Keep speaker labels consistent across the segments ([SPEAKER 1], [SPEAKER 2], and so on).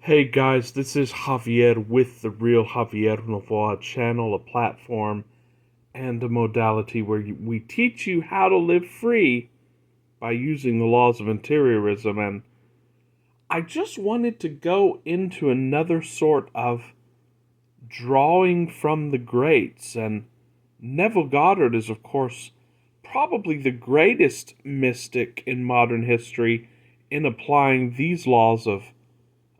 [SPEAKER 1] Hey guys, this is Javier with the Real Javier Novoa channel, a platform and a modality where we teach you how to live free by using the laws of interiorism. And I just wanted to go into another sort of drawing from the greats. And Neville Goddard is, of course, probably the greatest mystic in modern history in applying these laws of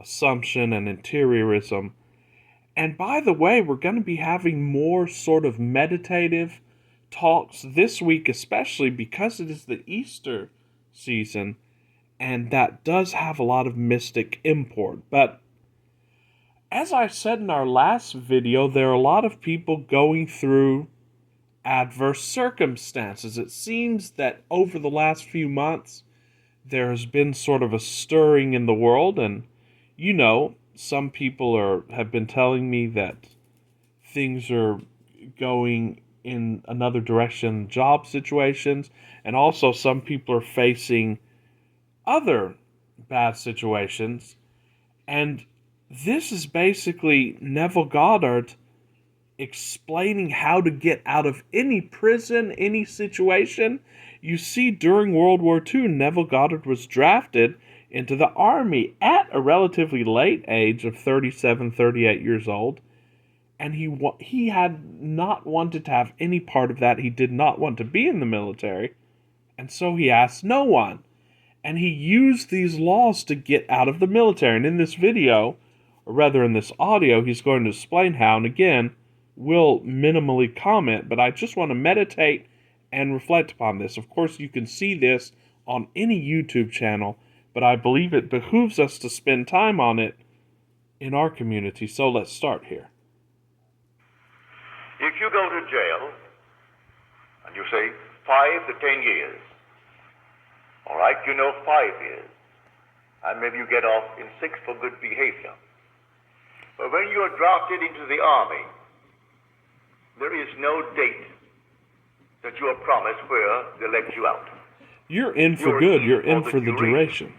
[SPEAKER 1] assumption and interiorism. And by the way, we're going to be having more sort of meditative talks this week, especially because it is the Easter season, and that does have a lot of mystic import. But as I said in our last video, there are a lot of people going through adverse circumstances. It seems that over the last few months, there has been sort of a stirring in the world, and some people have been telling me that things are going in another direction, job situations, and also some people are facing other bad situations. And this is basically Neville Goddard explaining how to get out of any prison, any situation. You see, during World War II, Neville Goddard was drafted into the army at a relatively late age of 37, 38 years old. And he had not wanted to have any part of that. He did not want to be in the military. And so he asked no one. And he used these laws to get out of the military. And in this video, or rather in this audio, he's going to explain how. And again, we'll minimally comment, but I just want to meditate and reflect upon this. Of course, you can see this on any YouTube channel, but I believe it behooves us to spend time on it in our community. So let's start here.
[SPEAKER 2] If you go to jail and you say 5 to 10 years, all right, 5 years, and maybe you get off in 6 for good behavior. But when you are drafted into the army, there is no date that you are promised where they let you out.
[SPEAKER 1] You're in for good. You're in for the duration.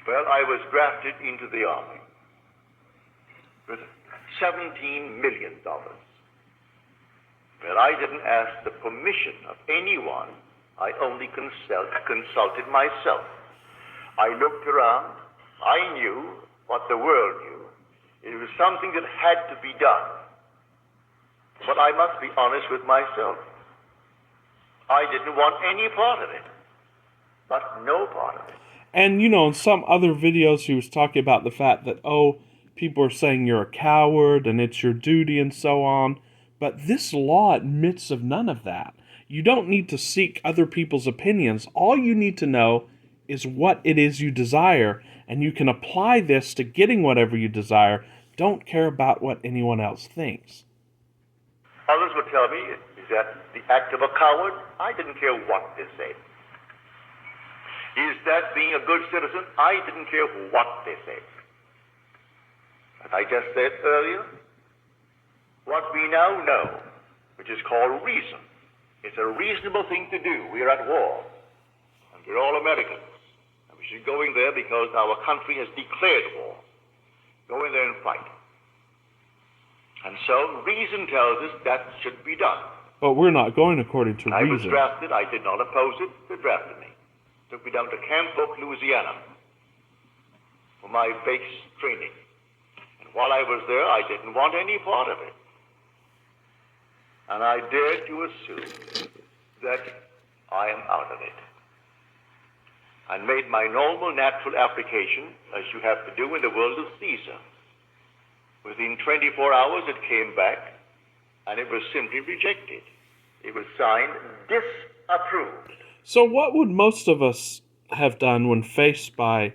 [SPEAKER 2] Well, I was drafted into the army with $17 million. Well, I didn't ask the permission of anyone. I only consulted myself. I looked around. I knew what the world knew. It was something that had to be done. But I must be honest with myself. I didn't want any part of it. But no part of it.
[SPEAKER 1] And, in some other videos, he was talking about the fact that, people are saying you're a coward and it's your duty and so on. But this law admits of none of that. You don't need to seek other people's opinions. All you need to know is what it is you desire, and you can apply this to getting whatever you desire. Don't care about what anyone else thinks.
[SPEAKER 2] Others would tell me, is that the act of a coward? I didn't care what they said. Is that being a good citizen? I didn't care what they said. As I just said earlier, what we now know, which is called reason, it's a reasonable thing to do. We are at war, and we're all Americans, and we should go in there because our country has declared war. Go in there and fight. And so reason tells us that should be done.
[SPEAKER 1] But we're not going according to reason.
[SPEAKER 2] I was drafted. I did not oppose it. They drafted me. Took me down to Camp Oak, Louisiana for my base training. And while I was there, I didn't want any part of it. And I dare to assume that I am out of it. And made my normal, natural application, as you have to do in the world of Caesar. Within 24 hours, it came back, and it was simply rejected. It was signed disapproved.
[SPEAKER 1] So what would most of us have done when faced by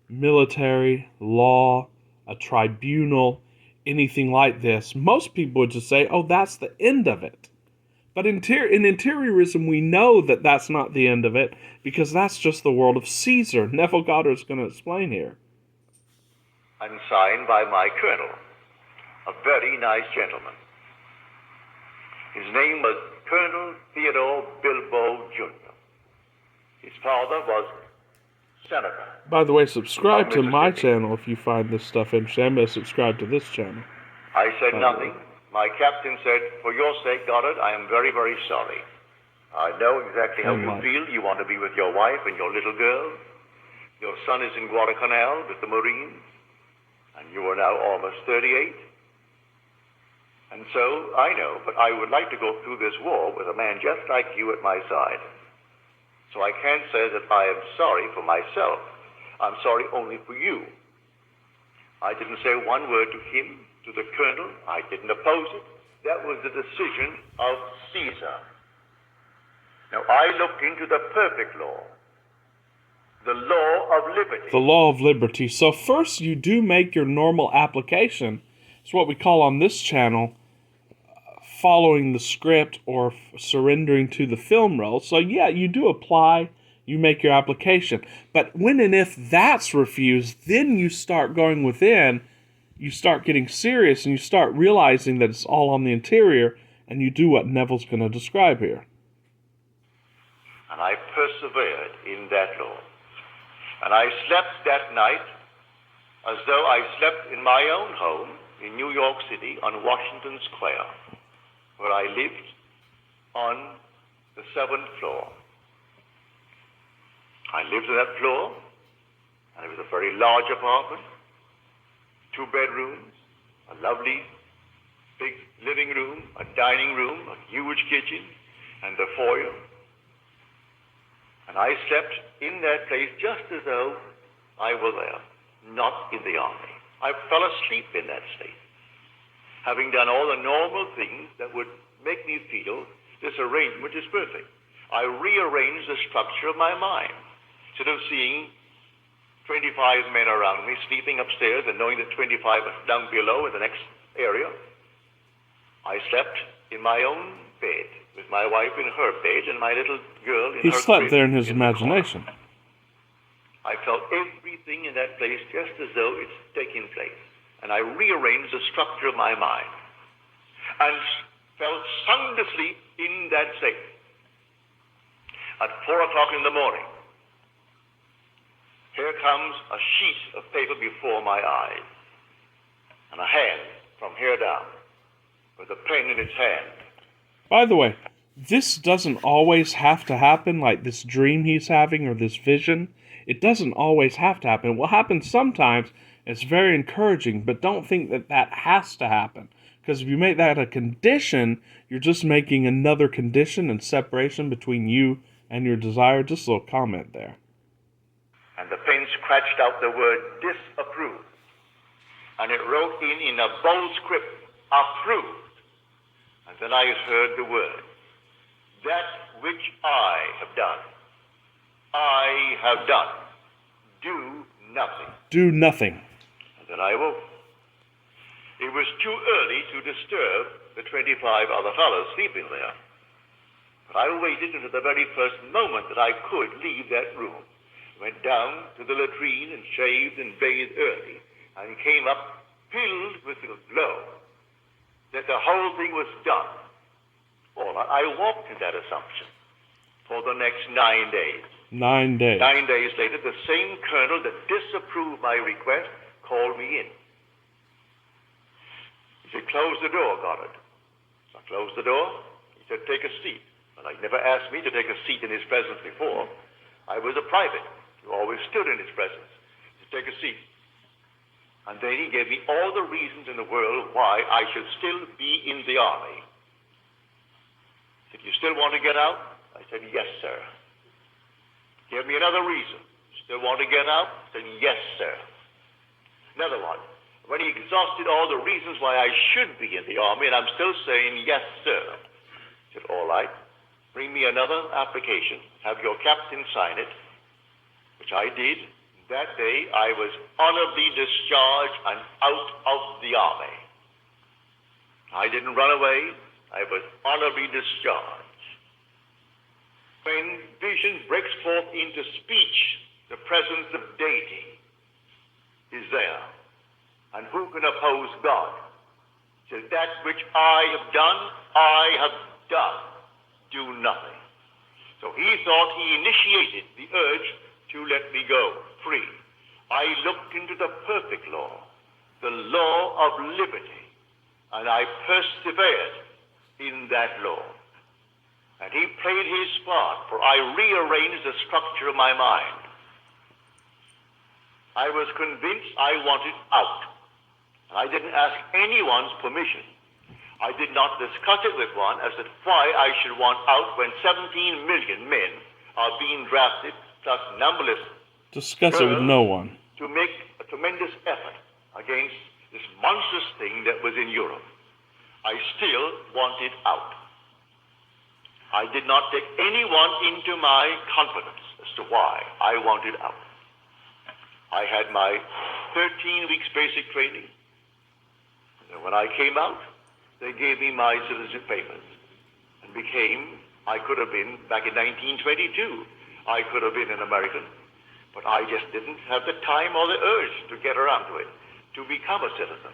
[SPEAKER 1] military, law, a tribunal, anything like this? Most people would just say, that's the end of it. But in interiorism, we know that that's not the end of it, because that's just the world of Caesar. Neville Goddard is going to explain here.
[SPEAKER 2] And signed by my colonel, a very nice gentleman. His name was Colonel Theodore Bilbo Jr. His father was senator.
[SPEAKER 1] By the way, subscribe to my
[SPEAKER 2] Mississippi.
[SPEAKER 1] channel if you find this stuff interesting. I'm going to subscribe to this channel.
[SPEAKER 2] I said nothing. My captain said, "For your sake, Goddard, I am very, very sorry. I know exactly how you feel. You want to be with your wife and your little girl. Your son is in Guadalcanal with the Marines, and you are now almost 38. And so, I know, but I would like to go through this war with a man just like you at my side. So I can't say that I am sorry for myself. I'm sorry only for you." I didn't say one word to him, to the colonel. I didn't oppose it. That was the decision of Caesar. Now, I looked into the perfect law, the law of liberty.
[SPEAKER 1] The law of liberty. So first you do make your normal application. It's what we call on this channel following the script or surrendering to the film roll. So yeah, you do apply, you make your application. But when and if that's refused, then you start going within, you start getting serious, and you start realizing that it's all on the interior, and you do what Neville's going to describe here.
[SPEAKER 2] And I persevered in that law. And I slept that night as though I slept in my own home in New York City on Washington Square, where I lived on the 7th floor. I lived on that floor, and it was a very large apartment, 2 bedrooms, a lovely big living room, a dining room, a huge kitchen, and the foyer. And I slept in that place just as though I were there, not in the army. I fell asleep in that state, having done all the normal things that would make me feel this arrangement is perfect. I rearranged the structure of my mind. Instead of seeing 25 men around me sleeping upstairs and knowing that 25 are down below in the next area, I slept in my own bed, with my wife in her bed and my little girl in her crib.
[SPEAKER 1] He slept there in his imagination.
[SPEAKER 2] I felt everything in that place just as though it's taking place. And I rearranged the structure of my mind and fell sound asleep in that state. At 4 o'clock in the morning, here comes a sheet of paper before my eyes, and a hand from here down with a pen in its hand.
[SPEAKER 1] By the way, this doesn't always have to happen, like this dream he's having or this vision. It doesn't always have to happen. It will happen sometimes. It's very encouraging, but don't think that that has to happen. Because if you make that a condition, you're just making another condition and separation between you and your desire. Just a little comment there.
[SPEAKER 2] And the pen scratched out the word disapprove. And it wrote in a bold script, approved. And then I heard the word, that which I have done, I have done. Do nothing.
[SPEAKER 1] Do nothing.
[SPEAKER 2] And then I woke. It was too early to disturb the 25 other fellows sleeping there. But I waited until the very first moment that I could leave that room. Went down to the latrine and shaved and bathed early, and came up filled with a glow that the whole thing was done. Well, I walked in that assumption for the next 9 days.
[SPEAKER 1] 9 days.
[SPEAKER 2] 9 days later, the same colonel that disapproved my request called me in. He said, "Close the door, Goddard." I closed the door. He said, "Take a seat." But he never asked me to take a seat in his presence before. I was a private who always stood in his presence. He said, "Take a seat." And then he gave me all the reasons in the world why I should still be in the army. He said, "You still want to get out?" I said, "Yes, sir." Give me another reason. "Still want to get out?" I said, "Yes, sir." Another one. When he exhausted all the reasons why I should be in the army, and I'm still saying, "Yes, sir," he said, "All right, bring me another application. Have your captain sign it," which I did. That day, I was honorably discharged and out of the army. I didn't run away. I was honorably discharged. When vision breaks forth into speech, the presence of deity is there. And who can oppose God? It says, "That which I have done, I have done. Do nothing." So he thought he initiated the urge to let me go free. I looked into the perfect law, the law of liberty, and I persevered in that law. And he played his part, for I rearranged the structure of my mind. I was convinced I wanted out. I didn't ask anyone's permission. I did not discuss it with one as to why I should want out when 17 million men are being drafted, plus numberless
[SPEAKER 1] Discuss it with no one.
[SPEAKER 2] to make a tremendous effort against this monstrous thing that was in Europe. I still wanted out. I did not take anyone into my confidence as to why I wanted out. I had my 13 weeks basic training. And when I came out, they gave me my citizenship papers and I could have been, back in 1922, I could have been an American, but I just didn't have the time or the urge to get around to it, to become a citizen.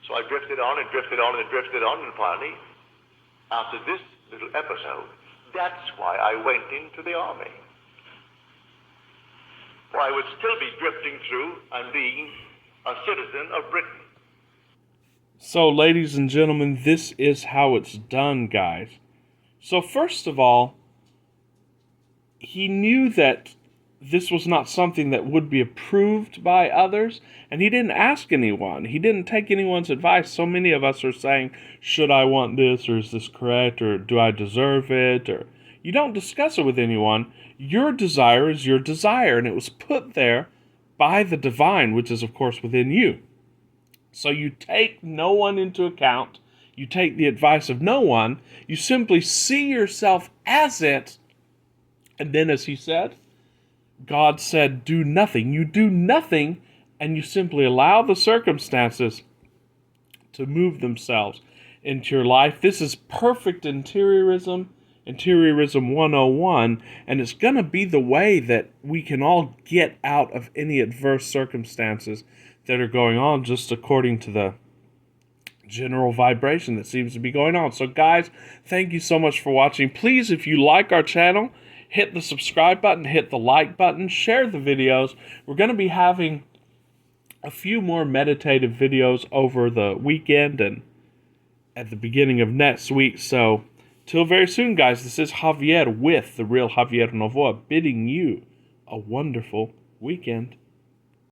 [SPEAKER 2] So I drifted on and drifted on and drifted on, and finally, after this little episode, that's why I went into the army. For I would still be drifting through and being a citizen of Britain.
[SPEAKER 1] So, ladies and gentlemen, this is how it's done, guys. So, first of all, he knew that this was not something that would be approved by others, and he didn't ask anyone. He didn't take anyone's advice. So many of us are saying, should I want this, or is this correct, or do I deserve it, or you don't discuss it with anyone. Your desire is your desire, and it was put there by the divine, which is, of course, within you. So you take no one into account. You take the advice of no one. You simply see yourself as it. And then, as he said, God said, do nothing. You do nothing, and you simply allow the circumstances to move themselves into your life. This is perfect interiorism 101, and it's going to be the way that we can all get out of any adverse circumstances that are going on, just according to the general vibration that seems to be going on. So guys, thank you so much for watching. Please, if you like our channel, hit the subscribe button, hit the like button, share the videos. We're going to be having a few more meditative videos over the weekend and at the beginning of next week. So till very soon, guys, this is Javier with The Real Javier Novoa bidding you a wonderful weekend.